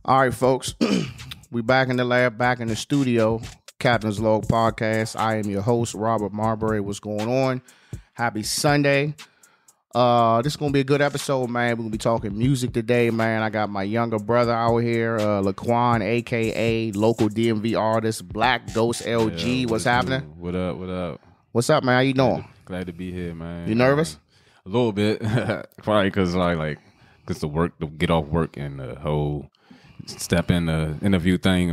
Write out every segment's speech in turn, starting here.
All right, folks. We back in the lab, back in the studio. Captain's Log Podcast. I am your host, Robert Marbury. What's going on? Happy Sunday. This is going to be a good episode, man. We're going to be talking music today, man. I got my younger brother out here, Laquan, a.k.a. local DMV artist, Black Ghost LG. Yeah, What's happening? What up? What up? What's up, man? How you doing? Glad to be here, man. You nervous? A little bit. Probably because cause to get off work and the whole step in the interview thing.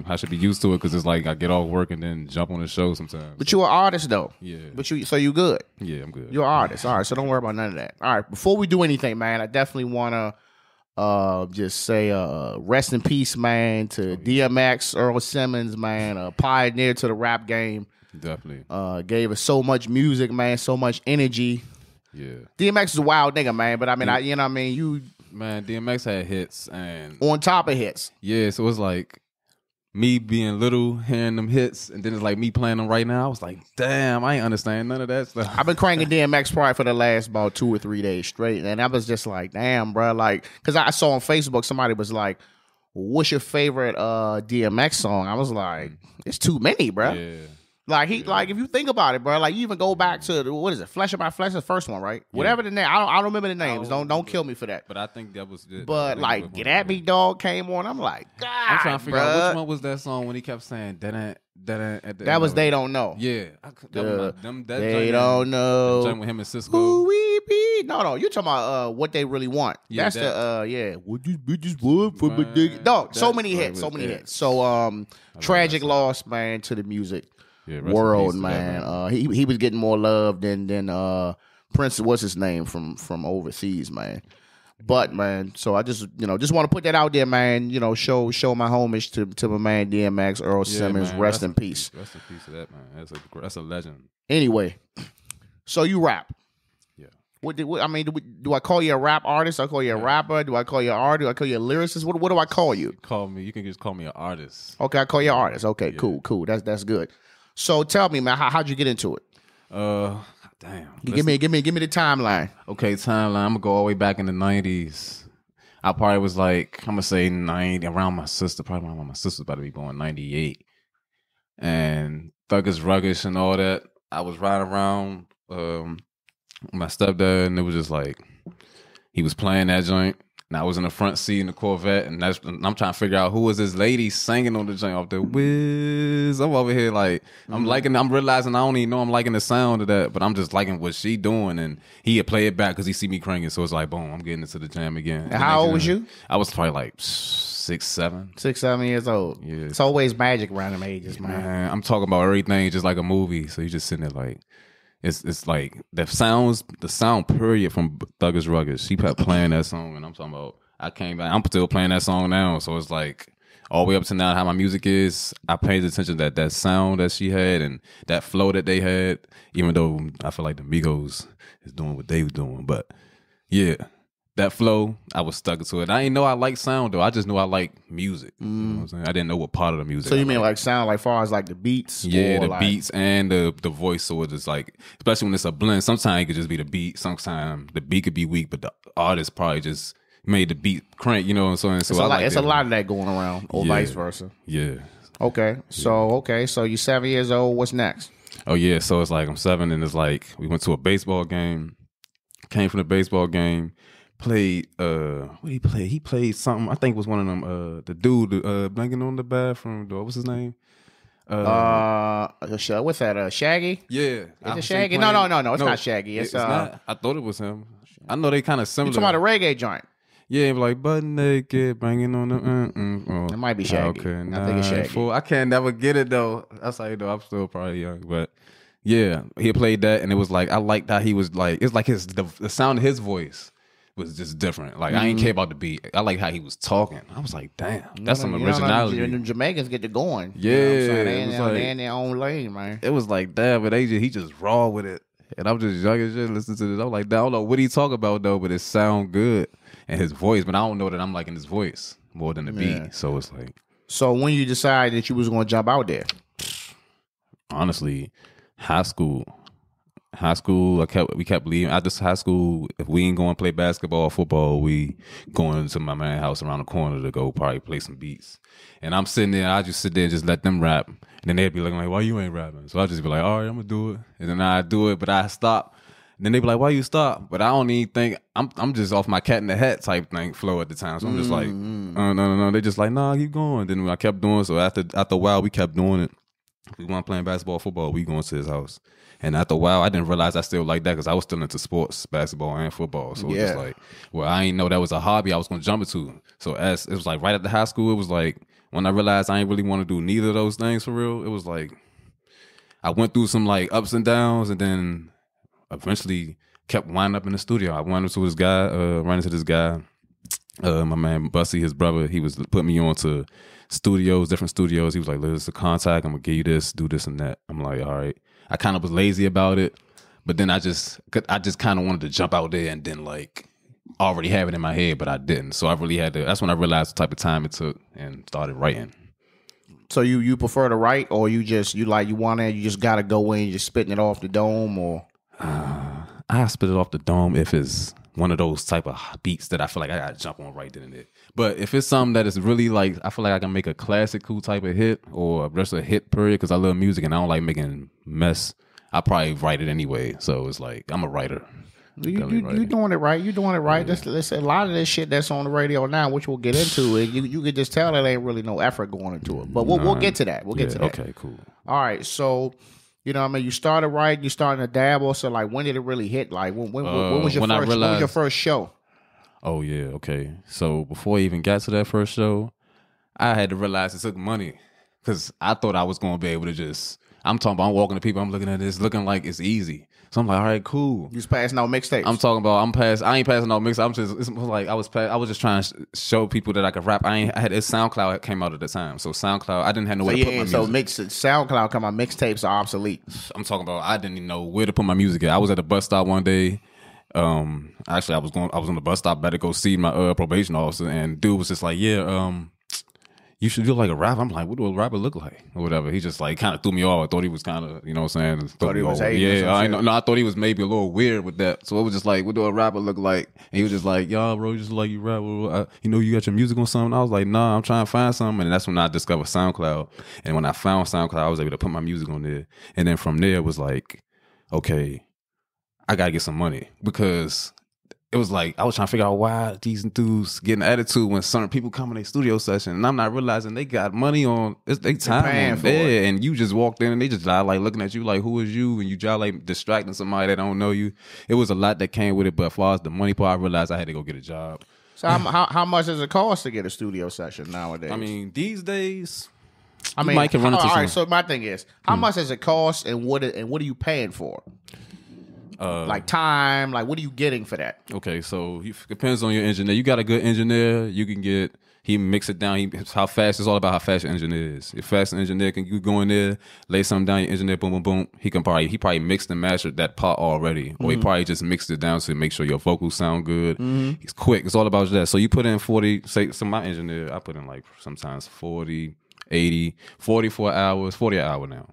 I should be used to it because it's like I get off work and then jump on the show sometimes. But you're an artist, though. Yeah. So you good? Yeah, I'm good. You're an artist. All right, so don't worry about none of that. All right, before we do anything, man, I definitely want to just say rest in peace, man, to DMX, Earl Simmons, man, a pioneer to the rap game. Definitely. Gave us so much music, man, so much energy. Yeah. DMX is a wild nigga, man, but I mean, you know what I mean? You... Man, DMX had hits and... On top of hits. Yeah, so it's like me being little, hearing them hits, and then it's like me playing them right now. I was like, damn, I ain't understand none of that stuff. I've been cranking DMX probably for the last about 2 or 3 days straight, and I was just like, damn, bro. Like, because I saw on Facebook, somebody was like, what's your favorite DMX song? I was like, it's too many, bro. Yeah. Like if you think about it, bro, like you even go back to what is it? Flesh of My Flesh, the first one, right? Yeah. Whatever the name, I don't remember the names. Don't kill me for that. But I think that was it. But like Get At Me, Dog came on. I'm like, God, I'm trying to figure out bruh. which one was that song when he kept saying that That was They Don't Know. Yeah, They don't know that with him and Cisco. Who we be? No, you talking about What They Really Want. Yeah, That's what these bitches want from a dick. No, so many hits. So tragic loss, man, to the music. Yeah, world, man. He was getting more love than Prince. What's his name from overseas, man. But man, so I just want to put that out there, man. You know, show my homage to my man DMX, Earl Simmons. Man, rest in peace. Rest in peace to that man. That's a legend. Anyway, so you rap. Yeah. Do I call you a rap artist? Do I call you a rapper? Do I call you an artist? Do I call you a lyricist? What do I call you? You can just call me an artist. Okay, I call you an artist. Okay, yeah. Cool. That's good. So tell me, man, how'd you get into it? Damn. Give me the timeline. Okay, timeline. I'm gonna go all the way back in the 90s. I probably was like, I'm gonna say 90 around my sister. Probably around my sister's about to be born 98. And Thuggish Ruggish and all that. I was riding around with my stepdad, and it was just like he was playing that joint. And I was in the front seat in the Corvette, and I'm trying to figure out who was this lady singing on the joint off the whiz. I'm over here like, I'm realizing I don't even know I'm liking the sound of that, but I'm just liking what she doing. And he had play it back because he see me cranking. So it's like, boom, I'm getting into the jam again. And how old was you? I was probably like 6, 7. 6, 7 years old. Yeah. It's always magic around them ages, man. I'm talking about everything just like a movie. So you just sitting there like, it's like the sound period from Thuggish Ruggish. She kept playing that song, and I'm talking about, I came back, I'm still playing that song now. So it's like all the way up to now how my music is. I paid attention to that sound that she had and that flow that they had, even though I feel like the Migos is doing what they were doing. But yeah, that flow, I was stuck to it. I didn't know I liked sound though. I just knew I liked music. You know what I'm saying? I didn't know what part of the music. So you mean like sound, like far as like the beats? Yeah, the beats and the voice. So it's just like, especially when it's a blend. Sometimes it could just be the beat. Sometimes the beat could be weak, but the artist probably just made the beat crank. You know what I'm saying? So it's a lot of that going around, or vice versa. Yeah. Okay. So you're 7 years old. What's next? Oh yeah. So it's like I'm 7, and it's like we went to a baseball game. Came from the baseball game. Played what he played? He played something. I think it was one of them. The dude banging on the bathroom door. What's his name? What's that? Shaggy? Yeah. Is it Shaggy? No. It's not Shaggy. It's not. I thought it was him. I know they kind of similar. You talking about a reggae joint? Yeah, like butt naked, banging on the. It might be Shaggy. Okay, I think it's Shaggy. Fool. I can't never get it though. That's how you know I'm still probably young, but yeah, he played that, and it was like I liked how he was like. It's like the sound of his voice was just different. Like I ain't care about the beat. I like how he was talking. I was like, damn, that's some originality. The Jamaicans get to going. Yeah, you know what I'm saying? They in their own lane, man. It was like, damn, but he just raw with it. And I'm just young as shit listening to this. I'm like, I don't know what he talk about though, but it sound good. And his voice, but I don't know that I'm liking his voice more than the beat. So it's like. So when you decided that you was going to jump out there? Honestly, high school. high school, we kept leaving. After high school, if we ain't going to play basketball or football, we going to my man's house around the corner to go probably play some beats. And I'm sitting there, I just sit there and just let them rap. And then they'd be looking like, why you ain't rapping? So I just be like, all right, I'm going to do it. And then I do it, but I stop. And then they be like, why you stop? But I don't even think, I'm just off my cat in the hat type thing flow at the time. So I'm just like, no. They just like, nah, keep going. Then I kept doing it. So after a while, we kept doing it. We weren't playing basketball or football. We going to his house. And after a while, I didn't realize I still like that because I was still into sports, basketball and football. So it was just like, well, I didn't know that was a hobby I was going to jump into. So as it was like right after high school, it was like when I realized I didn't really want to do neither of those things for real, it was like I went through some like ups and downs and then eventually kept winding up in the studio. I wound up to this guy, ran into this guy, my man Bussy, his brother. He was putting me on to studios, different studios. He was like, "There's a contact. I'm gonna give you this, do this and that." I'm like, "All right." I kind of was lazy about it, but then I just kind of wanted to jump out there and then like already have it in my head, but I didn't. So I really had to. That's when I realized the type of time it took and started writing. So you prefer to write, or you just you just gotta go in, just spitting it off the dome, or I spit it off the dome if it's one of those type of beats that I feel like I gotta jump on right then and there. But if it's something that is really like, I feel like I can make a classical type of hit or just a hit period because I love music and I don't like making mess, I probably write it anyway. So it's like, I'm a writer. You doing it right. You doing it right. Yeah. There's a lot of this shit that's on the radio now, which we'll get into. And you can just tell that ain't really no effort going into it. But we'll get to that. We'll get to that. Okay, cool. All right, so you know, what I mean, you started writing, you starting to dabble. So, like, when did it really hit? Like, when was your first show? Oh yeah, okay. So before I even got to that first show, I had to realize it took money because I thought I was going to be able to just. I'm walking to people, I'm looking at this, looking like it's easy. So I'm like, all right, cool. You was passing out mixtapes. I'm talking about, I ain't passing out mixtapes. It's like I was just trying to show people that I could rap. I had this SoundCloud came out at the time, so SoundCloud I didn't have nowhere to put my music. So SoundCloud come out, mixtapes are obsolete. I'm talking about I didn't even know where to put my music at. I was at a bus stop one day. Actually, I was on the bus stop, better go see my probation officer, and dude was just like, yeah, you should do like a rapper. I'm like, what do a rapper look like? Or whatever. He just like kind of threw me off. I thought he was kind of, you know what I'm saying? Thought he was hating. Yeah, I thought he was maybe a little weird with that. So it was just like, what do a rapper look like? And he was just like, y'all, bro, you just like you rap. You know, you got your music on something. I was like, nah, I'm trying to find something. And that's when I discovered SoundCloud. And when I found SoundCloud, I was able to put my music on there. And then from there, it was like, okay, I got to get some money because it was like I was trying to figure out why these dudes getting an attitude when certain people come in their studio session, and I'm not realizing they got money on they time on there, and you just walked in and they just like looking at you like, who is you? And you just like distracting somebody that don't know you. It was a lot that came with it, but as far as the money part, I realized I had to go get a job. So how much does it cost to get a studio session nowadays? I mean, these days, all right. So my thing is, how much does it cost, and what are you paying for? Like time, like what are you getting for that? Okay, so it depends on your engineer. You got a good engineer, you can get. He mix it down. How fast? It's all about how fast your engineer is. If fast engineer can you go in there, lay something down. Your engineer, boom, boom, boom. He probably mixed and mastered that part already, or he probably just mixed it down to make sure your vocals sound good. He's quick. It's all about that. So you put in 40. Say, so my engineer, I put in like sometimes 40, 80, 44 hours, 40 an hour now.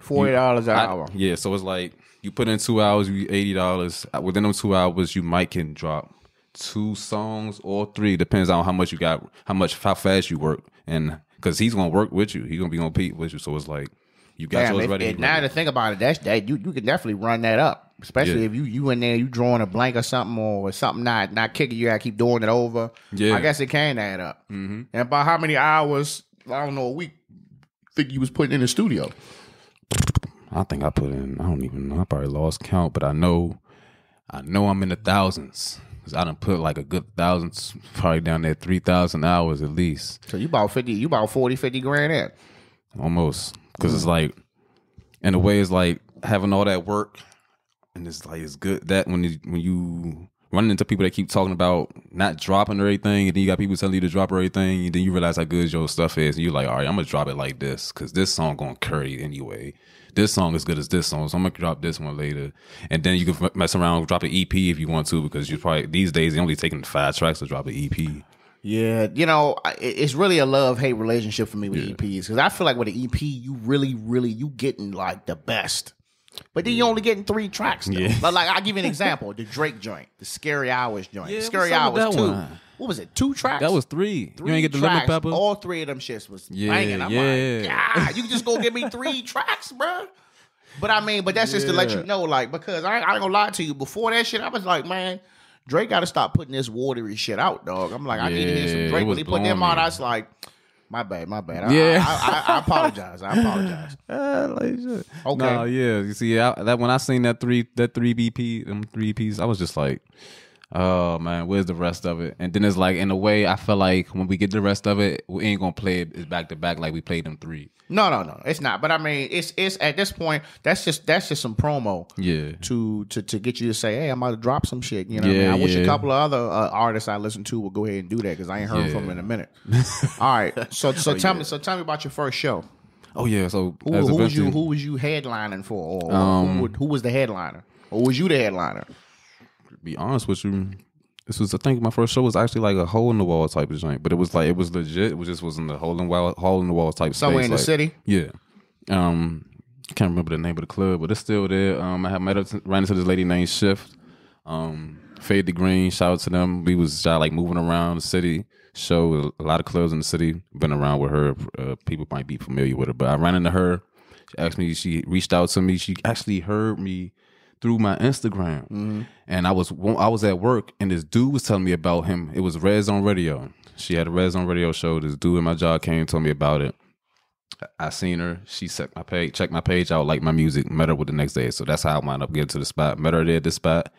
$40 an hour. Yeah, so it's like. You put in 2 hours, you $80. Within those 2 hours, you might can drop 2 songs or 3. Depends on how much you got, how fast you work, and because he's gonna work with you, he's gonna be on compete with you. So it's like you got yours ready. Now to think about it, that you can definitely run that up, especially if you in there, you drawing a blank or something, or something not kicking. You gotta keep doing it over. Yeah, I guess it can add up. And about how many hours? I don't know, a week. Think you was putting in the studio? I think I put in, I don't even know, I probably lost count, but I know I'm in the thousands. Because I done put like a good thousands, probably down there 3,000 hours at least. So you about 40, 50 grand in. Almost. Because it's like, in a way, it's like having all that work, and it's like, it's good that when you running into people that keep talking about not dropping or anything, and then you got people telling you to drop everything, and then you realize how good your stuff is, and you're like, all right, I'm going to drop it like this, because this song going to carry anyway. This song is good as this song, so I'm going to drop this one later. And then you can mess around, drop an EP if you want to, because you probably, these days, they're only taking 5 tracks to drop an EP. Yeah, you know, it's really a love-hate relationship for me with EPs, because I feel like with an EP, you really, you getting like the best. But then you only getting 3 tracks. Though. Yeah. Like I'll give you an example. The Drake joint, the Scary Hours joint. Yeah, Scary what's up with Hours that 2. one? What was it? 2 tracks? That was 3. 3 You ain't get the tracks. Lemon Pepper? All 3 of them shits was Yeah, banging. I'm like, God, you just gonna give me 3 tracks, bro? But I mean, that's just to let you know, like, because I ain't gonna lie to you. Before that shit, I was like, man, Drake got to stop putting this watery shit out, dog. I'm like, I need to hear some Drake. When he put them out, I was like, my bad. Yeah. I apologize. Like shit. Okay. No, yeah. You see, that when I seen that 3 BP, them 3 EPs, I was just like, oh man, where's the rest of it? And then it's like, in a way, I feel like when we get the rest of it, we ain't gonna play it back to back like we played them 3. No, it's not. But I mean, it's at this point, that's just some promo. Yeah. To get you to say, hey, I'm about to drop some shit. You know what I mean? I wish a couple of other artists I listen to would go ahead and do that because I ain't heard from them in a minute. All right. So tell me about your first show. Oh yeah. So who was you headlining for, or who was the headliner, or was you the headliner? To be honest with you, this was, I think my first show was actually like a hole in the wall type of joint, but it was legit. It just wasn't a hole in the wall type. Somewhere space, in the city. Yeah. I can't remember the name of the club, but it's still there. I had ran into this lady named Shift. Fade the Green. Shout out to them. We was like moving around the city. Show a lot of clubs in the city. Been around with her. People might be familiar with her, but I ran into her. She asked me. She reached out to me. She actually heard me through my Instagram, and I was at work, and this dude was telling me about him. It was Red Zone Radio. She had a Red Zone Radio show. This dude in my job came and told me about it. I seen her. She checked my page out, liked my music, met her with the next day. So that's how I wound up getting to the spot. Met her there at the spot,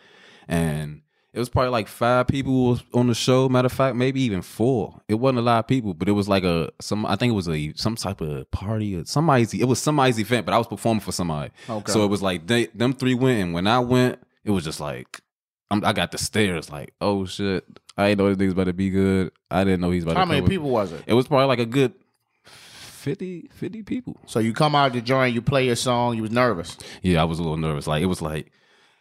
and it was probably like 5 people on the show. Matter of fact, maybe even 4. It wasn't a lot of people, but it was like I think it was some type of party or it was somebody's event, but I was performing for somebody. Okay. So it was like them 3 went, and when I went, it was just like, I got the stares like, oh shit, I didn't know this nigga's about to be good. I didn't know he's about to. How many people was it? It was probably like a good 50 people. So you come out the joint, you play your song, you was nervous. Yeah, I was a little nervous. Like, it was like,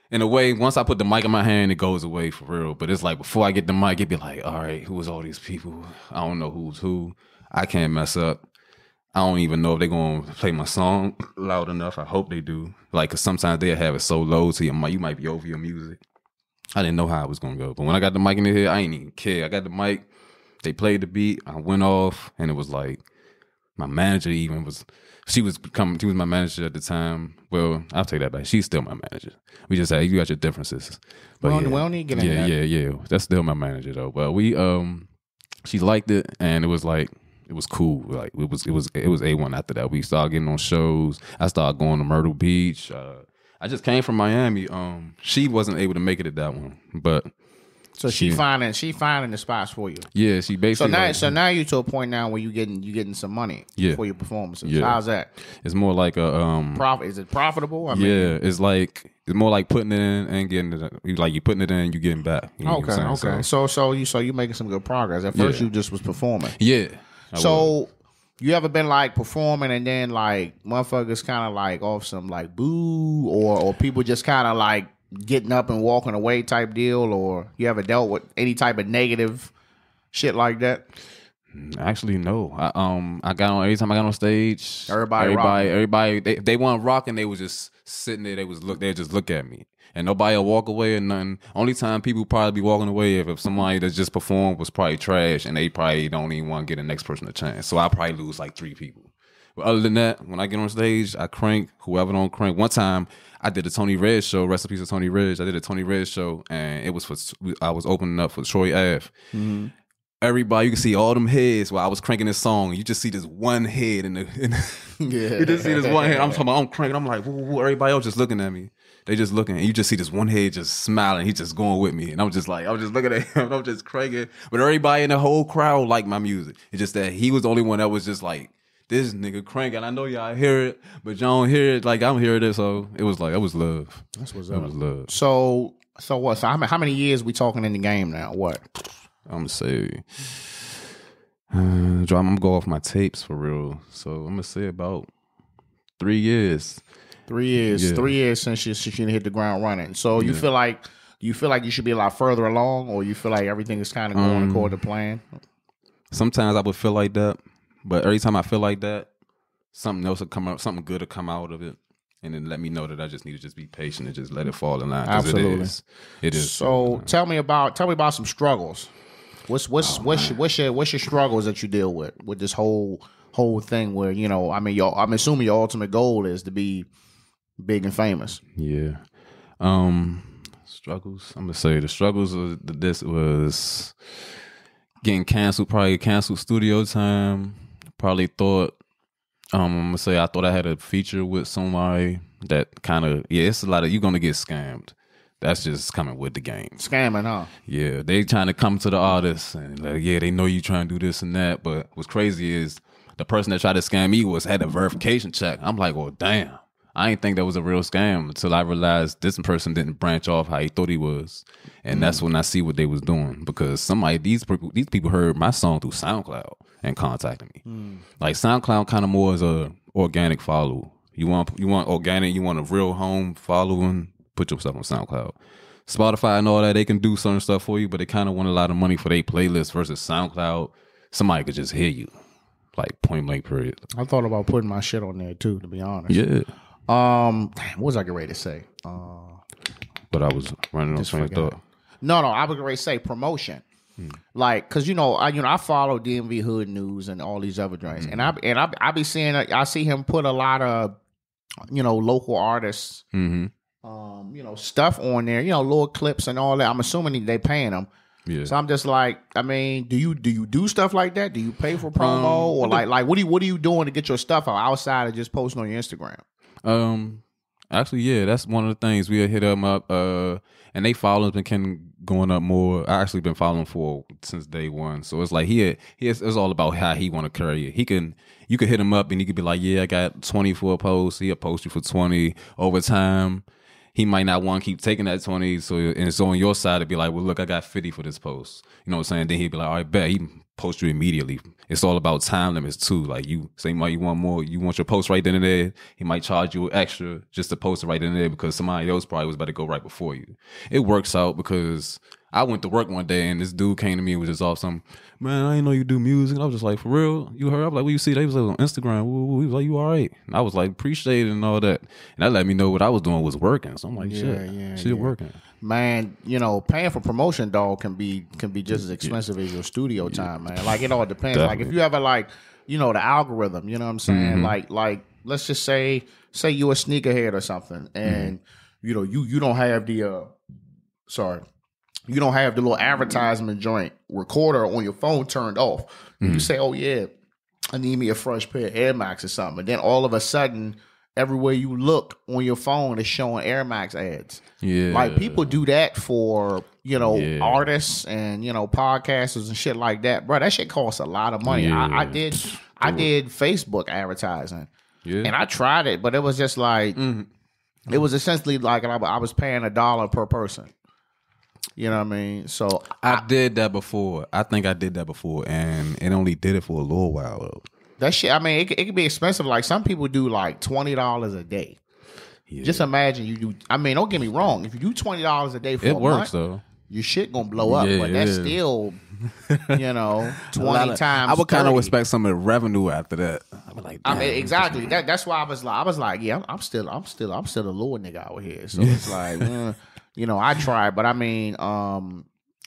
in a way, once I put the mic in my hand, it goes away for real. But it's like, before I get the mic, it'd be like, all right, who is all these people? I don't know who's who. I can't mess up. I don't even know if they're going to play my song loud enough. I hope they do. Like, because sometimes they'll have it so low to your mic, you might be over your music. I didn't know how it was going to go. But when I got the mic in the head, I ain't even care. I got the mic. They played the beat. I went off, and it was like, my manager even was, she was my manager at the time. Well, I'll take that back. She's still my manager. We just had, you got your differences. But we don't need to get into that. Yeah. That's still my manager though. But we, she liked it, and it was like, it was cool. Like, it was A1 after that. We started getting on shows. I started going to Myrtle Beach. I just came from Miami. She wasn't able to make it at that one, but so she finding the spots for you. Yeah, she basically. So now you're to a point now where you getting some money for your performances. Yeah. How's that? It's more like a profit. Is it profitable? I mean, it's more like putting it in and getting it. Like, you putting it in, you getting back. You know okay. So you making some good progress. At first, you just was performing. Yeah. So you ever been like performing and then like motherfuckers kind of like off some like boo or people just kind of like getting up and walking away type deal, or you ever dealt with any type of negative shit like that? Actually, no. I got on, every time I got on stage, everybody they weren't rocking. They was just sitting there. They just look at me, and nobody will walk away or nothing. Only time people probably be walking away if somebody that just performed was probably trash, and they probably don't even want to get the next person a chance. So I probably lose like 3 people. But other than that, when I get on stage, I crank. Whoever don't crank. One time, I did a Tony Red show. Rest in peace to Tony Red. I did a Tony Red show, and it was I was opening up for Troy Ave. Mm-hmm. Everybody, you can see all them heads while I was cranking this song. You just see this one head in the yeah. You just see this one head. I'm cranking. I'm like, woo. Everybody else just looking at me. They just looking, and you just see this one head just smiling. He's just going with me, and I'm just looking at him. And I'm just cranking. But everybody in the whole crowd liked my music. It's just that he was the only one that was just like, this nigga cranking. I know y'all hear it, but y'all don't hear it like I'm hearing it. So it was like, it was love. That's what's up. It was love. So what? So how many years we talking in the game now? What? I'm gonna say, I'm gonna go off my tapes for real. So I'm gonna say about 3 years. 3 years. Yeah. 3 years since you hit the ground running. So you feel like you should be a lot further along, or you feel like everything is kind of going according to plan? Sometimes I would feel like that, but every time I feel like that, something else will come out. Something good will come out of it. and then let me know that I just need to just be patient and just let it fall in line. Absolutely, it is. So tell me about some struggles. What's your struggles that you deal with this whole thing? Where I'm assuming your ultimate goal is to be big and famous. Yeah. Struggles. I'm gonna say the struggles of this was getting canceled. Probably canceled studio time. Probably thought. I'm gonna say I thought I had a feature with somebody that kind of it's a lot of you're gonna get scammed. That's just coming with the game. Scamming, huh? Yeah, they trying to come to the artist and they know you trying to do this and that. But what's crazy is the person that tried to scam me had a verification check. I'm like, well, damn. I didn't think that was a real scam until I realized this person didn't branch off how he thought he was. And that's when I see what they was doing. Because these people heard my song through SoundCloud and contacted me. Like SoundCloud kind of more as a organic follow. You want organic, you want a real home following, put yourself on SoundCloud. Spotify and all that, they can do certain stuff for you, but they kind of want a lot of money for their playlist versus SoundCloud. Somebody could just hear you. Like point blank period. I thought about putting my shit on there too, to be honest. Yeah. What was I getting ready to say? But I was running on train of thought. No, I was ready to say promotion. Like, cause I follow DMV Hood News and all these other joints, and I be seeing I see him put a lot of local artists, stuff on there, little clips and all that. I'm assuming they paying them. Yeah. So I'm just like, I mean, do you do stuff like that? Do you pay for promo or like what are you doing to get your stuff out outside of just posting on your Instagram? Actually, yeah, that's one of the things we hit them up, and they follow and can going up more. I actually been following since day one, so it's like it's all about how he want to carry it. You could hit him up and he could be like, yeah, I got 20 for a post. He'll post you for 20 over time. He might not want to keep taking that 20, and it's on your side to be like, well, look, I got 50 for this post. You know what I'm saying? Then he'd be like, all right, bet. He post you immediately. It's all about time limits too. Like you say, you want more, you want your post right then and there. He might charge you extra just to post it right then and there because somebody else probably was about to go right before you. It works out because I went to work one day and this dude came to me and was just off some, man, I didn't know you do music. And I was just like, for real? You heard? I was like, well, you see, they was like on Instagram. He was like, you all right? And I was like, appreciate it and all that. And that let me know what I was doing was working. So I'm like, shit working. Man, paying for promotion, dog, can be just as expensive as your studio time, man. Like it all depends. Definitely. Like if you ever the algorithm, you know what I'm saying? Mm-hmm. Like let's just say you a sneakerhead or something, and you don't have the you don't have the little advertisement joint recorder on your phone turned off. You say, oh yeah, I need me a fresh pair of Air Max or something, and then all of a sudden, everywhere you look on your phone is showing Air Max ads. Yeah. Like people do that for, artists and, podcasters and shit like that. Bro, that shit costs a lot of money. Yeah. I did Facebook advertising. Yeah. And I tried it, but it was just like it was essentially like I was paying $1 per person. You know what I mean? So I did that before. I think I did that before, and it only did it for a little while though. That shit, I mean, it could be expensive. Like some people do like $20 a day. Yeah. Just imagine you do. I mean, don't get me wrong. If you do $20 a day for a month, though. Your shit gonna blow up. But that's still, 20 times. I would kind of expect some of the revenue after that. I mean, like, I mean, exactly. That's why I was like, yeah, I'm still a little nigga out here. So it's like, I tried, but I mean,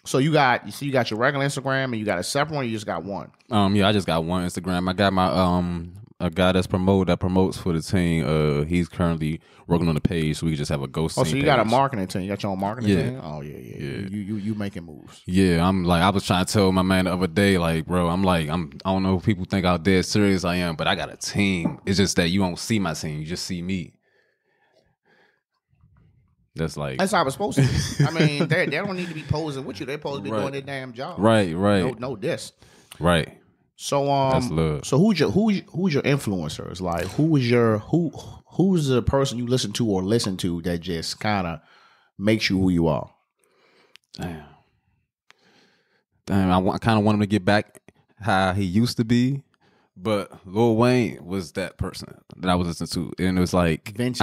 so you got your regular Instagram and you got a separate one. Or you just got one. Yeah, I just got one Instagram. I got my a guy that promotes for the team. He's currently working on the page, so we just have a ghost. Oh, so you page. Got a marketing team? You got your own marketing team? Oh yeah. You making moves? Yeah, I was trying to tell my man the other day, like, bro, I don't know if people think how dead serious I am, but I got a team. It's just that you don't see my team, you just see me. That's how it's supposed to be. I mean, they don't need to be posing with you. They're supposed to be doing their damn job. Right. No diss. Right. So that's love. So who's your influencers? Like who's the person you listen to that just kind of makes you who you are? Damn. I kind of want him to get back how he used to be. But Lil Wayne was that person that I was listening to. And it was like Vintage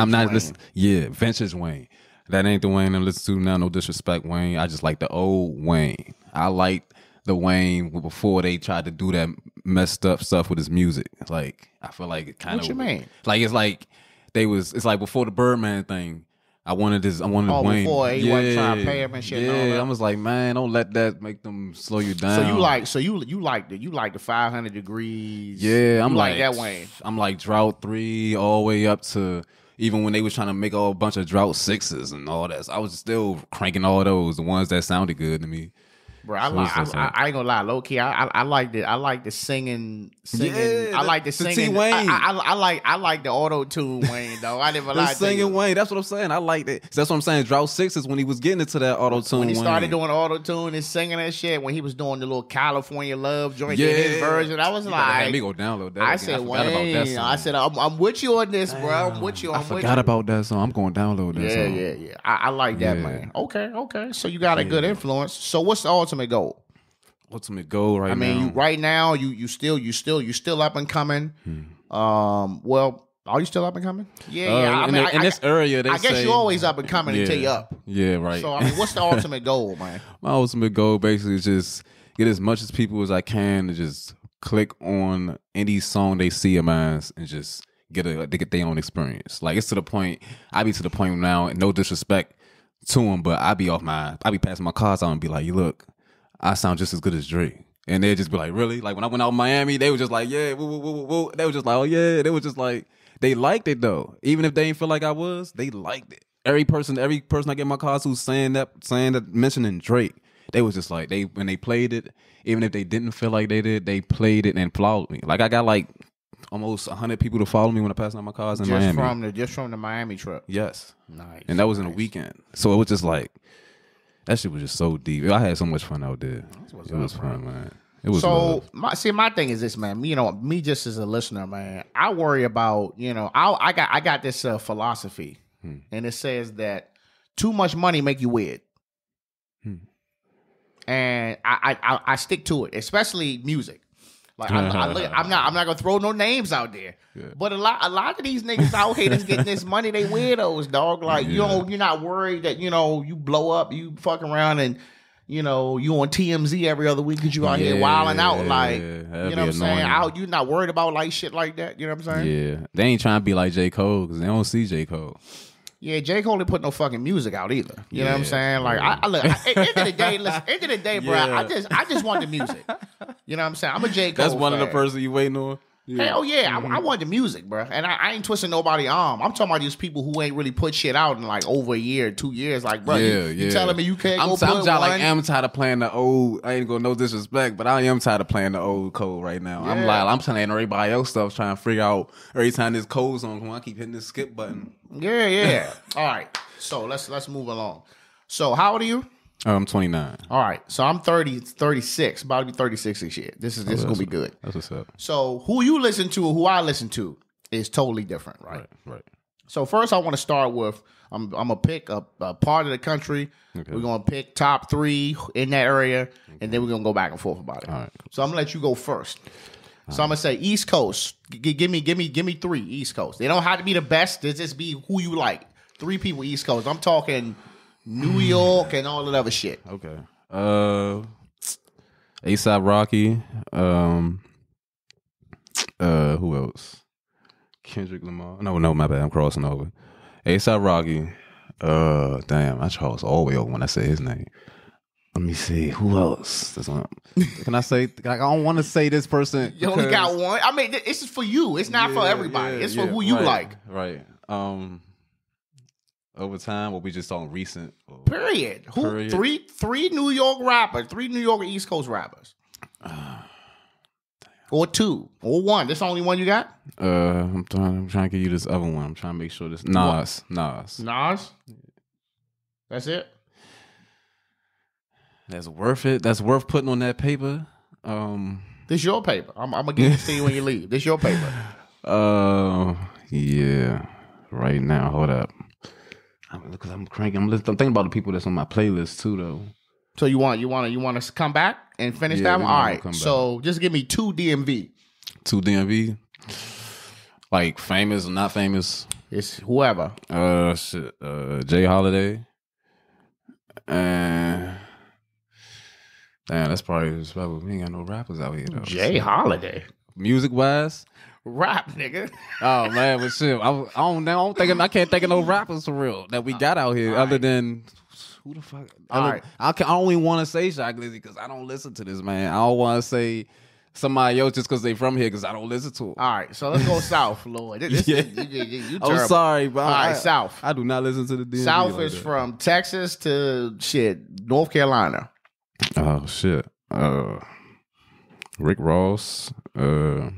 Wayne. That ain't the Wayne I listen to now, no disrespect, Wayne. I just like the old Wayne. I like the Wayne before they tried to do that messed up stuff with his music. Like, I feel like it kind of... What you mean? Like, it's like it's like before the Birdman thing. I wanted Wayne. Before he wasn't trying to pay him and shit. Yeah, and all that. I was like, man, don't let that make them slow you down. So you like the 500 degrees. Yeah, I'm like that Wayne. I'm like Drought 3 all the way up to even when they was trying to make a bunch of Drought 6s and all that. So I was still cranking all those, the ones that sounded good to me. Bro, I ain't gonna lie, low key. I like the singing. Yeah, I like the singing. T-Wayne. I like the auto tune Wayne though. I never like singing Wayne. That's what I'm saying. I like it. That's what I'm saying. Drought 6s when he was getting into that auto tune. When he started doing auto tune and singing that shit, when he was doing the little California Love joint, his version, I was like, let me go download that. I said, Wayne. I said, I'm with you on this, bro. I'm with you. I forgot about that song. I'm going to download that song. Yeah. I like that, man. Okay. So you got a good influence. So what's the ultimate goal? Ultimate goal now. I mean, right now you still up and coming. Well, are you still up and coming? Yeah. In this area, I guess you're always up and coming until you're up. Yeah, right. So I mean, what's the ultimate goal, man? My ultimate goal basically is just get as much as people as I can to just click on any song they see of mine and just get their own experience. Like it's to the point. I be to the point now, and no disrespect to them, but I be passing my cars out and be like, you look, I sound just as good as Drake. And they'd just be like, really? Like when I went out in Miami, they were just like, yeah, woo, woo, woo, woo. They were just like, oh yeah. They were just like, they liked it though. Even if they didn't feel like I was, they liked it. Every person I get in my cars who's saying that, mentioning Drake, they was just like, when they played it, even if they didn't feel like they did, they played it and followed me. Like I got like almost 100 people to follow me when I passed out my cars in Miami. Just from the Miami trip. Yes. Nice. And that was in a weekend. So it was just like, that shit was just so deep. I had so much fun out there. It was fun, man. It was so my thing is this, man. You know, me just as a listener, man, I worry about, I got this philosophy, and it says that too much money make you weird, and I stick to it, especially music. Like I'm not gonna throw no names out there, but a lot of these niggas out here that's getting this money, they weirdos, dog. Like you're not worried that you blow up, you fuck around and you on TMZ every other week because you out here wilding out, like you know what I'm saying. You not worried about like shit like that. You know what I'm saying? Yeah, they ain't trying to be like J. Cole because they don't see J. Cole. Yeah, J. Cole didn't put no fucking music out either. You know what I'm saying? Like, I look, end of the day, bro, I just want the music. You know what I'm saying? I'm a J. Cole That's one fan. of the person you waiting on? Yeah. Hell yeah, I want the music, bro. And I ain't twisting nobody's arm. I'm talking about these people who ain't really put shit out in like over a year, 2 years. Like, bro, you telling me you can't go put one? I'm tired of playing the old, I ain't gonna no disrespect, but I am tired of playing the old code right now. Yeah. I'm playing everybody else stuff, trying to figure out every time this code's on, I keep hitting this skip button. Yeah. All right. So let's move along. So how old are you? I'm 29. All right. So I'm 36, about to be 36 this year. This is going to be good. That's what's up. So who you listen to or who I listen to is totally different, right? Right. So first I want to start with, I'm going to pick a part of the country. Okay. We're going to pick top 3 in that area, and then we're going to go back and forth about it. All right. So I'm going to let you go first. So I'm going to say East Coast. Give me 3 East Coast. They don't have to be the best. They just be who you like. 3 people East Coast. I'm talking New York and all that other shit. Okay. A$AP Rocky. Who else? Kendrick Lamar. No, my bad. I'm crossing over. A$AP Rocky. Damn, I chose all the way over when I said his name. Let me see. Who else? Can I say? I don't want to say this person. You only got one? I mean, this is for you. It's not for everybody. It's for who you like. Right. Over time, or we just on recent? Period. Who? Three New York rappers. 3 New York East Coast rappers. Or 2. Or 1. This the only one you got? I'm trying to give you this other one. I'm trying to make sure this. Nas. Nas? That's it? That's worth it. That's worth putting on that paper. This your paper. I'm gonna give it to you when you leave. This your paper. Yeah. Right now, hold up. Because I'm cranking. I'm thinking about the people that's on my playlist too, though. So you want to come back and finish that one? All right. So just give me 2 DMV. 2 DMV. Like famous or not famous? It's whoever. Jay Holiday. And damn, that's probably we ain't got no rappers out here though. Jay Holiday. Music wise, rap, nigga. Oh man, but shit, I can't think of no rappers for real that we got out here other than who the fuck. I only want to say Shock Glizzy because I don't listen to this man. I don't want to say somebody else just because they from here because I don't listen to them. All right, so let's go south, Lord. You I'm sorry, bro. All right, south. I do not listen to the DMV. South is from Texas to North Carolina. Oh shit. Rick Ross. Who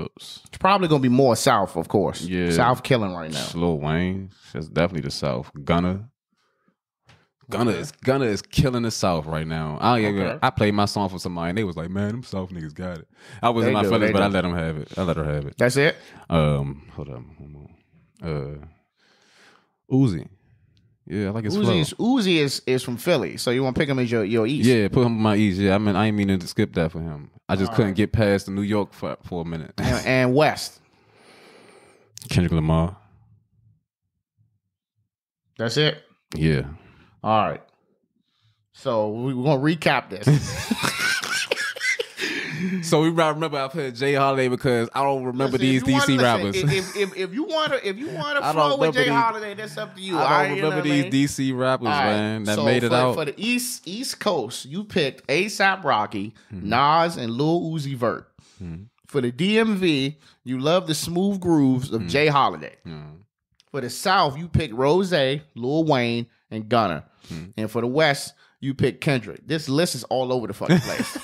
else? It's probably gonna be more south, of course. Yeah, South killing right now. Lil Wayne. That's definitely the South. Gunna is killing the South right now. I played my song for somebody and they was like, man, them South niggas got it. I was in my feelings, but I let them have it. I let her have it. That's it? Hold on. Uzi. Yeah, I like his flow. Uzi is from Philly, so you want to pick him as your East? Yeah, put him in my East. Yeah, I ain't meaning to skip that for him. I just couldn't get past the New York for a minute. And West. Kendrick Lamar. That's it? Yeah. All right. So we're going to recap this. So we remember I put Jay Holiday because I don't remember these DC rappers. If you want to flow with Jay Holiday, that's up to you. I don't remember these DC rappers, man, that made it out. For the East Coast, you picked A$AP Rocky, Nas, and Lil Uzi Vert. For the DMV, you love the smooth grooves of Jay Holiday. For the South, you picked Rose, Lil Wayne, and Gunna. And for the West, you picked Kendrick. This list is all over the fucking place.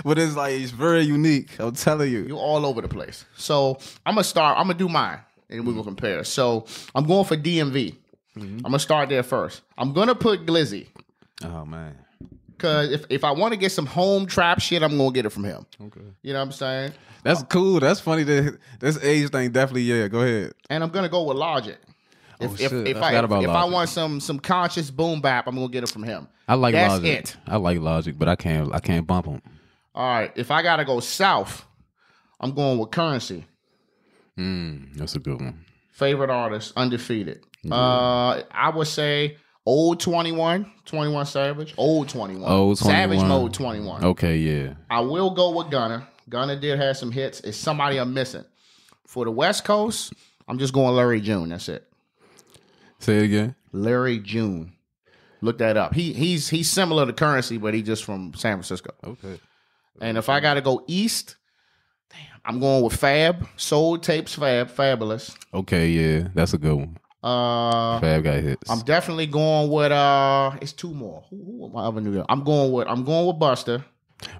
But it's very unique. I'm telling you. You're all over the place. So I'm going to do mine, and we're going to compare. So I'm going for DMV. I'm going to start there first. I'm going to put Glizzy. Oh, man. Because if I want to get some home trap shit, I'm going to get it from him. Okay. You know what I'm saying? That's cool. That's funny. This age thing definitely, yeah. Go ahead. And I'm going to go with Logic. If I want some conscious boom bap, I'm gonna get it from him. I like That's Logic. It. I like Logic, but I can't bump him. All right, if I gotta go south, I'm going with Currency. That's a good one. Favorite artist, undefeated. I would say old 21 Savage, old 21, Savage Mode 21. Okay, yeah. I will go with Gunna. Gunna did have some hits. It's somebody I'm missing. For the West Coast, I'm just going Larry June. That's it. Say it again. Larry June. Look that up. He's similar to Currency, but he's just from San Francisco. Okay. And if I got to go east, I'm going with Fab. Soul Tapes Fab. Fabulous. Okay, yeah. That's a good one. Fab got hits. I'm definitely going with it's two more. Who my other New York? I'm going with Busta.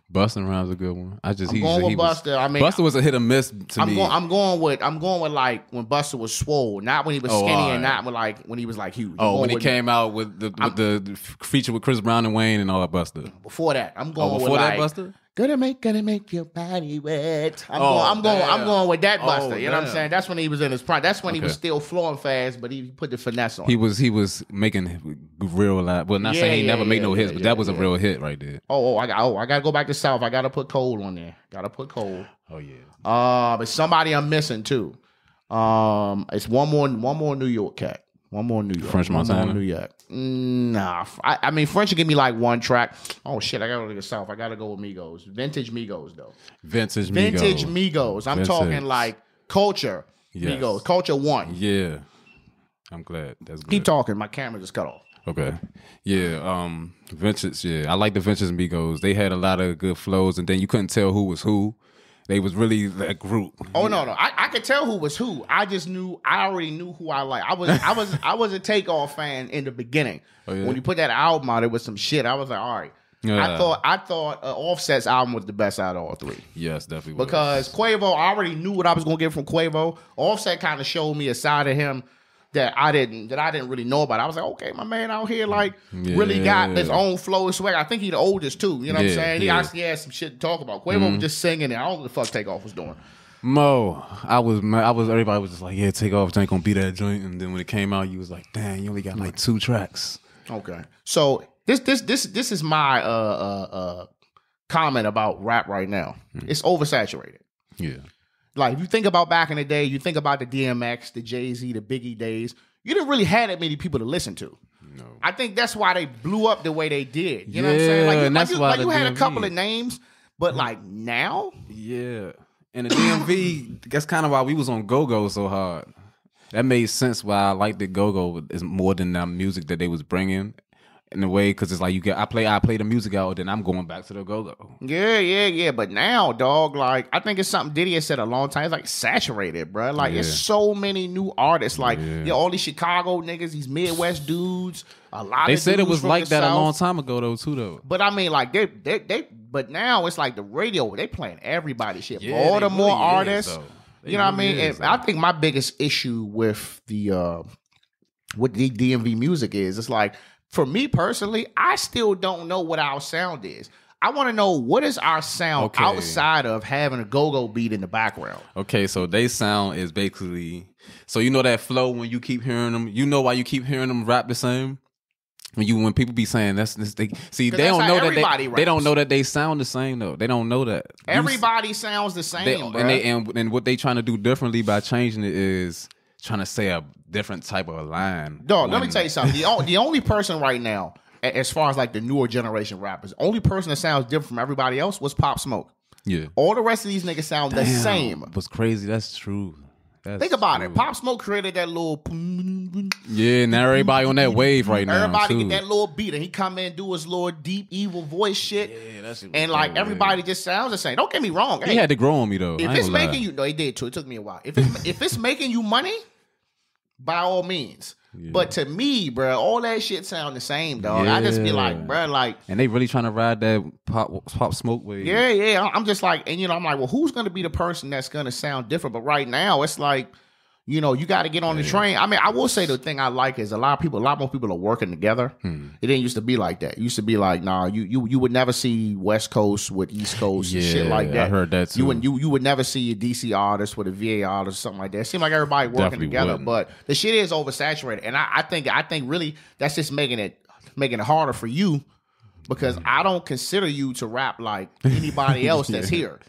Bustin' Rhymes a good one. I'm going with Busta. I mean, Busta was a hit or miss to me. I'm going with like when Busta was swole, not when he was skinny, and not when he was like huge. When he came out with the feature with Chris Brown and Wayne and all that Busta. Before that, I'm going before with that Busta. Gonna make your body wet. I'm going with that Busta. You know what I'm saying? That's when he was in his prime. That's when he was still flowing fast, but he put the finesse on. He was making real lot. Well, not saying he never made no hits, but that was a real hit right there. I gotta go back to South. I gotta put Cole on there. Gotta put Cole. Oh yeah. But somebody I'm missing too. It's one more New York cat. One more New York. French Montana. New York. Nah. I mean, French will give me like one track. Oh, shit. I got to go to the South. I got to go with Migos. Vintage Migos, though. Vintage Migos. I'm talking like Culture Migos. Culture 1. Yeah. I'm glad. That's good. Keep talking. My camera just cut off. Okay. Yeah. Vintage. Yeah. I like the Vintage Migos. They had a lot of good flows, and then you couldn't tell who was who. They was really that group. Oh no! I could tell who was who. I already knew who I like. I was a Takeoff fan in the beginning. Oh, yeah? When you put that album out, it was some shit. I was like, all right. Yeah. I thought Offset's album was the best out of all three. Yes, definitely. Because Quavo, I already knew what I was gonna get from Quavo. Offset kind of showed me a side of him that I didn't really know about. I was like, okay, my man out here really got his own flow and swag. I think he's the oldest too. You know what I'm saying? He actually had some shit to talk about. Quavo was just singing it. I don't know what the fuck Takeoff was doing. Mo, everybody was just like, yeah, Takeoff ain't gonna be that joint. And then when it came out, you was like, dang, you only got like 2 tracks. Okay. So this is my comment about rap right now. It's oversaturated. Yeah. Like, if you think about back in the day, you think about the DMX, the Jay-Z, the Biggie days, you didn't really have that many people to listen to. No. I think that's why they blew up the way they did. You know what I'm saying? Like you had a couple of names, But like now, yeah. And the DMV, that's kind of why we was on Go-Go so hard. That made sense why I liked the Go-Go is more than the music that they was bringing. In a way, because it's like I play the music out, then I'm going back to the Go-Go. Yeah. But now, dog, like I think it's something Diddy has said a long time. It's like saturated, bro. Like it's so many new artists. Like all these Chicago niggas, these Midwest dudes. A lot. They of said it was like that South. a long time ago though, too. Though. But I mean, like they. But now it's like the radio. They playing everybody shit. Yeah, Baltimore really artists. You know what I mean? And I think my biggest issue with the DMV music is it's like. For me personally, I still don't know what our sound is. I want to know what is our sound outside of having a go-go beat in the background. Okay, so they sound is basically... So you know that flow when you keep hearing them? You know why you keep hearing them rap the same? When people be saying they don't know that they don't know that they sound the same though. They don't know that. Everybody sounds the same, bro. And what they trying to do differently by changing it is trying to say a different type of line. Dog, let me tell you something. The only person right now, as far as like the newer generation rappers, only person that sounds different from everybody else was Pop Smoke. Yeah. All the rest of these niggas sound the same. What's crazy? That's true. Think about it. Pop Smoke created that little... Yeah, now everybody on that wave right now. Everybody get that little beat, and he come in and do his little deep, evil voice shit. Yeah, that's and like everybody just sounds the same. Don't get me wrong. He had to grow on me though. If it's making you... No, he did too. It took me a while. If it's making you money... By all means. Yeah. But to me, bro, all that shit sound the same, dog. Yeah. I just be like, bro, like... And they really trying to ride that pop Smoke wave. Yeah. I'm just like... And, I'm like, well, who's going to be the person that's going to sound different? But right now, it's like... You got to get on the train. I mean, I will say the thing I like is a lot more people are working together. It didn't used to be like that. It used to be like, nah, you would never see West Coast with East Coast and shit like that. I heard that too. You would never see a DC artist with a VA artist or something like that. It seemed like everybody working Definitely together, wouldn't. But the shit is oversaturated, and I think really that's just making it harder for you. Because I don't consider you to rap like anybody else that's here.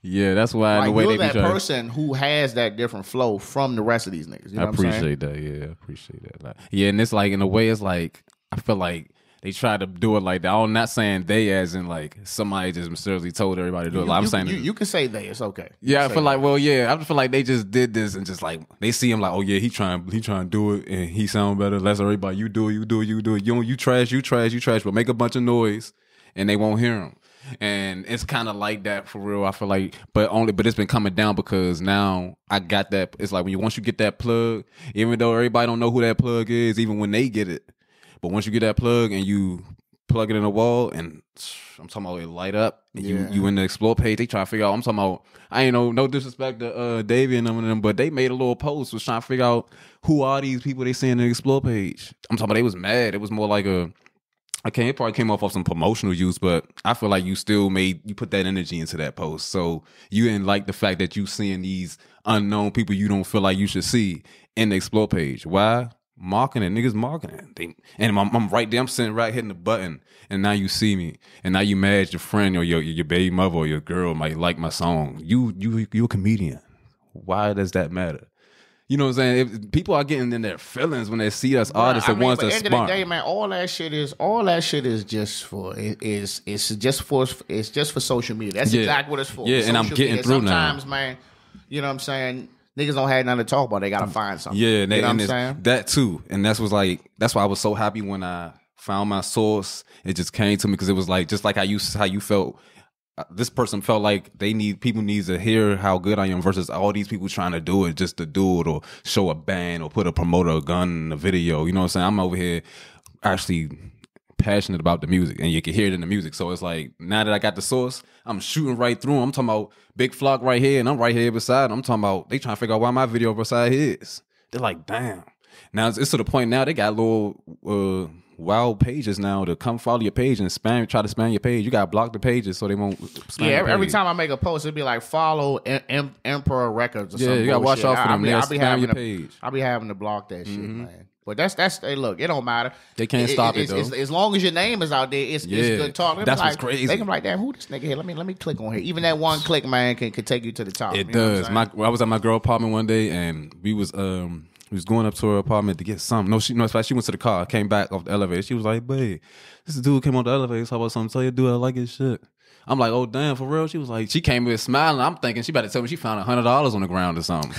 Yeah, that's why. Like, the way you're that person who has that different flow from the rest of these niggas. You know I appreciate that. Yeah, I appreciate that. Like, yeah, and it's like in a way, it's like I feel like they try to do it like that. I'm not saying they, as in like somebody just mysteriously told everybody to do it. Like, I'm saying you can say they. It's okay. Yeah, I feel like I feel like they just did this and just like they see him like, oh yeah, he trying to do it and he sound better. Let's everybody you do it. You trash, but make a bunch of noise and they won't hear him. And it's kind of like that for real. I feel like, but it's been coming down because now I got that. It's like once you get that plug, even though everybody don't know who that plug is, even when they get it. But once you get that plug and you plug it in the wall, and I'm talking about it light up, and you in the explore page, they try to figure out. I'm talking about, I ain't no disrespect to Davey and them, but they made a little post was trying to figure out who are these people they see in the explore page. I'm talking about they was mad. It was more like it probably came off of some promotional use, but I feel like you put that energy into that post. So you didn't like the fact that you seeing these unknown people you don't feel like you should see in the explore page. Why? Marketing, niggas marketing. And I'm right there, I'm sitting right hitting the button, and now you see me, and now you mad your friend or your baby mother or your girl might like my song. You a comedian. Why does that matter? You know what I'm saying? If people are getting in their feelings when they see us artists and ones that smart. At the end of the day, man, all that shit is just for it's just for social media. That's exactly what it's for. Yeah, and I'm getting through now. Sometimes, man, you know what I'm saying? Niggas don't have nothing to talk about. They gotta find something. Yeah, you know what I'm saying? That too. And that's why I was so happy when I found my source. It just came to me because it was like just like how you felt. This person felt like people needs to hear how good I am versus all these people trying to do it just to do it or show a band or put a promoter a gun in the video. You know what I'm saying? I'm over here actually passionate about the music and you can hear it in the music. So it's like now that I got the source, I'm shooting right through them. I'm talking about Big Flock right here and I'm right here beside them. I'm talking about they trying to figure out why my video beside his. They're like, damn. Now it's to the point now they got little wild pages now to come follow your page and try to spam your page. You got to block the pages so they won't spam your page. Every time I make a post, it'd be like follow Emperor Records or something. Yeah, you got to watch out for them. I'll be having to block that shit, man. But that's hey, look, it don't matter. They can't stop it though. As long as your name is out there, it's good talk. That's what's crazy. They can be like, damn, who this nigga here? Let me click on here. Even that one click, man, can take you to the top. It does. I was at my girl apartment one day and we was going up to her apartment to get something. No, she went to the car, came back off the elevator. She was like, babe, this dude came on the elevator, talk about something. Tell your dude I like his shit. I'm like, oh damn, for real? She was like, she came in smiling. I'm thinking she about to tell me she found $100 on the ground or something.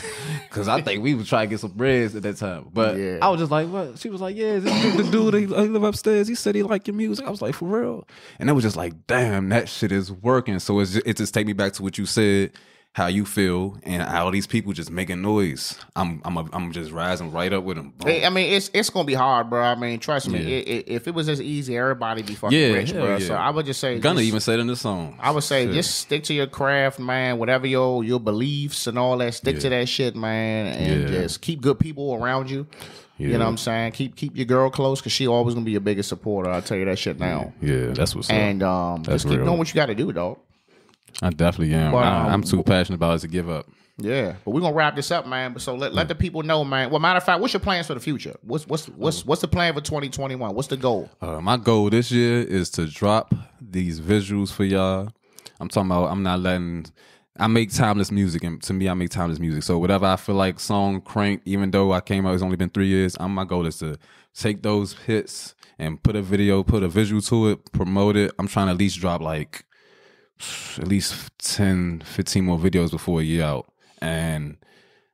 Cause I think we was trying to get some breads at that time. But I was just like, what? She was like, yeah, this the dude he live upstairs. He said he like your music. I was like, for real? And it was just like, damn, that shit is working. So it just take me back to what you said, how you feel, and all these people just making noise. I'm just rising right up with them. I mean, it's gonna be hard, bro. I mean, trust me. If it was as easy, everybody be fucking rich, bro. So I would just say, Gunna even said in the song. I would say, just stick to your craft, man. Whatever your beliefs and all that, stick to that shit, man, and just keep good people around you. You know what I'm saying? Keep your girl close because she always gonna be your biggest supporter. I'll tell you that shit now. Yeah, that's what's up. And just keep doing what you got to do, dog. I definitely am. But, I'm too passionate about it to give up. Yeah, but we're gonna wrap this up, man. So let the people know, man. Well, matter of fact, what's your plans for the future? What's the plan for 2021? What's the goal? My goal this year is to drop these visuals for y'all. I'm talking about I make timeless music, and to me, I make timeless music. So whatever I feel like song crank, even though I came out, it's only been 3 years. My goal is to take those hits and put a visual to it, promote it. I'm trying to at least drop like at least 10, 15 more videos before a year out. And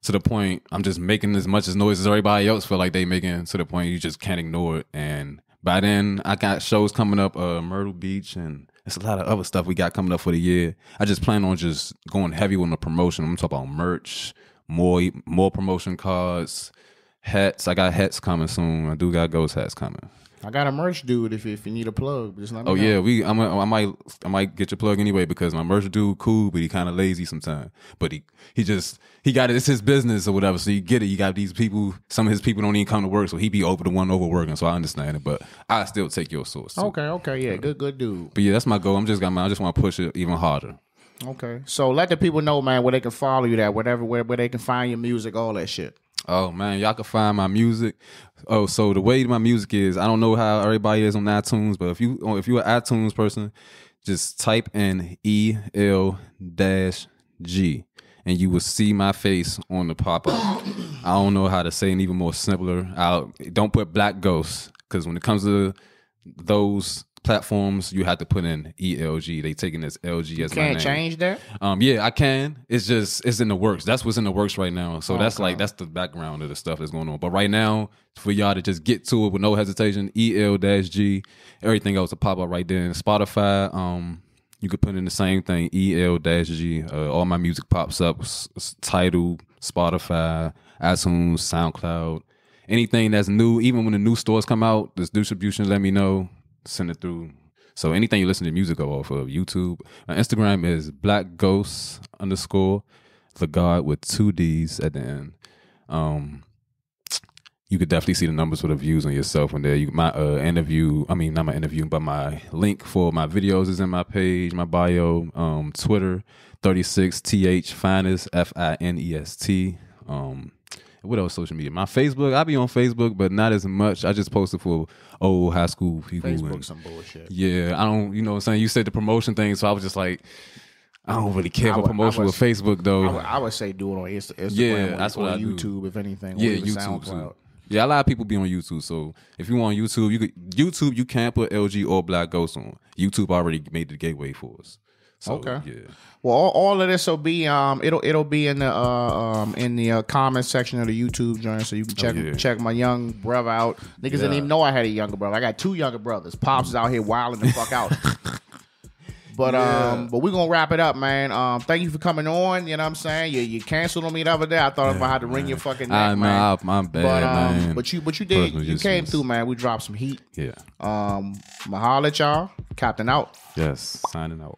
to the point, I'm just making as much as noise as everybody else feel like they making, to the point you just can't ignore it. And by then, I got shows coming up, Myrtle Beach, and there's a lot of other stuff we got coming up for the year. I just plan on just going heavy on the promotion. I'm talking about merch, more promotion cards, hats. I got hats coming soon. I do got ghost hats coming. I got a merch dude if you need a plug. Just let me know. Yeah, I might get your plug anyway because my merch dude cool, but he kind of lazy sometimes. But he got it. It's his business or whatever. So you get it. You got these people. Some of his people don't even come to work, so he be over the one overworking. So I understand it, but I still take your source. Too. Okay, yeah, good dude. But yeah, that's my goal. I just want to push it even harder. Okay, so let the people know, man, where they can follow you at, where they can find your music, all that shit. Oh man, y'all can find my music. Oh, so the way my music is, I don't know how everybody is on iTunes, but if you're an iTunes person, just type in EL-G and you will see my face on the pop-up. I don't know how to say it even more simpler. Don't put Black Ghost, because when it comes to those platforms, you have to put in ELG. They taking this LG as my name. Can't change that? Yeah, I can. It's in the works. That's what's in the works right now. So that's the background of the stuff that's going on. But right now, for y'all to just get to it with no hesitation, EL-G, everything else will pop up right there. And Spotify, you could put in the same thing, EL-G. All my music pops up. Tidal, Spotify, iTunes, SoundCloud. Anything that's new, even when the new stores come out, this distribution, let me know. Send it through. So anything you listen to music off of YouTube. Instagram is blackghost_ the God with 2 D's at the end. You could definitely see the numbers for the views on yourself in there. My link for my videos is in my page, my bio. Twitter 36th finest FINEST. What else social media? My Facebook, I be on Facebook, but not as much. I just posted for old high school people. Facebook some bullshit. Yeah, I don't, you know what I'm saying? You said the promotion thing, so I was just like, I don't really care for promotion with Facebook, though. I would say do it on Instagram. Yeah, that's what I do. YouTube, if anything. Yeah, YouTube too. Yeah, a lot of people be on YouTube, so if you want YouTube, you can't put LG or Black Ghost on. YouTube already made the gateway for us. So, okay. Yeah. Well, all of this will be it'll be in the comment section of the YouTube joint, so you can check my young brother out. Niggas didn't even know I had a younger brother. I got 2 younger brothers. Pops is out here wilding the fuck out. But we're gonna wrap it up, man. Thank you for coming on. You know what I'm saying? You canceled on me the other day. I thought I had to ring your fucking neck, man. My bad, man. But you did. You came through, man. We dropped some heat. Yeah. I'ma holler at y'all. Captain out. Yes. Signing out.